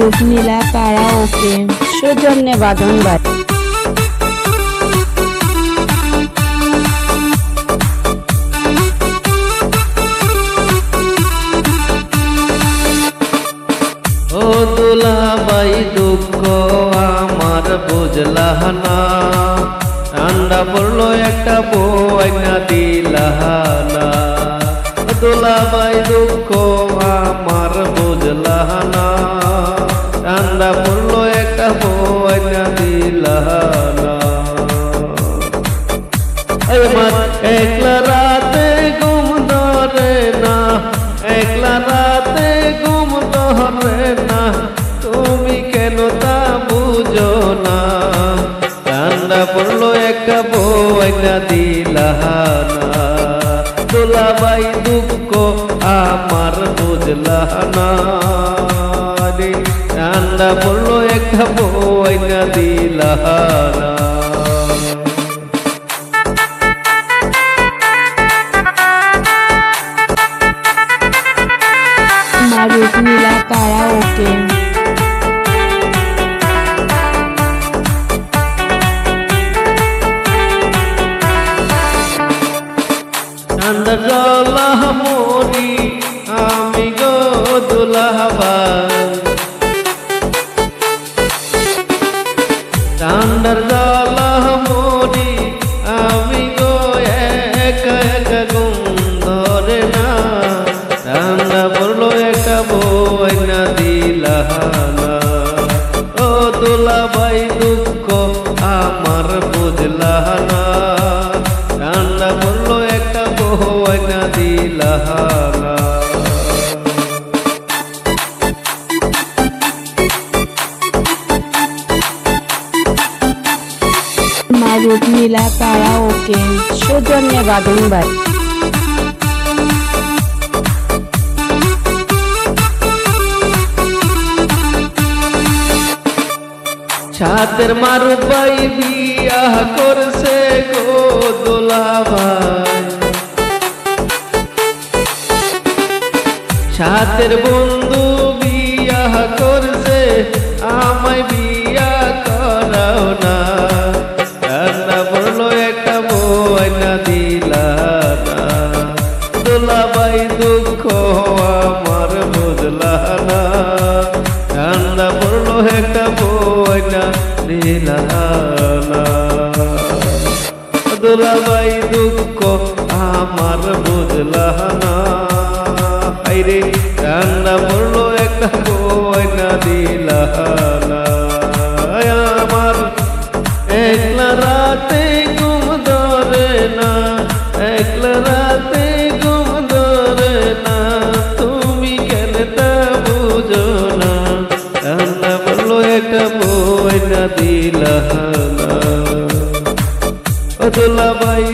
রূপনীলা karaoke সৌজন্যে বাদন বাড়ি। ও দুলাভাই দুঃখ আমার বুঝলা না, ঠান্ডা পড়লো একটা বই না দিলা না। দুলাভাই দুঃখ আমার বুঝলা না, ঠান্ডা পড়লো একটা বই না দিলা না। একলা রাতে ঘুম ধরে না, একলা রাতে ঘুম ধরে না, তুমি কেন তা বুঝো না। ঠান্ডা পড়লো একটা বই না দিলা না, দুলাভাই দুঃখ আমার বুঝলা না। ঠান্ডা পড়লো একটা বই না দিলা না। রূপনীলা কারাওকে ঠান্ডা জলা মরি আমি গো দুলাভাই, ঠান্ডার জলা মরি আমি গো একা একা ঘুম ধরে না। ঠান্ডা পড়লো একটা বই না দিলা না, ও দুলাভাই দুঃখ আমার বুঝলা না। ঠান্ডা পড়লো একটা বই না দিলা না। রূপনীলা কারাওকে সৌজন্যে বাদন বাড়ি। ছাতের মারুফ ভাই বিয়া করছে গো দুলাভাই, ছাতের বন্ধু বিয়া করছে আমায় বিয়া করাও না। ঠান্ডা পড়লো একটা বই না দিলা না, দুলাভাই দুঃখ আমার বুঝলা না। ঠান্ডা পড়লো একটা বই না দিলা না, দুলাভাই দুঃখ আমার বুঝলা না। হাইরে ঠান্ডা পড়লো একটা বই না দিলা না। আমার একলা রাতে ঘুম ধরে না, একলা রাতে ঘুম ধরে না, তুমি কেন তা বুঝো না। ঠান্ডা পড়লো একটা বই না দিলা না, দুলাভাই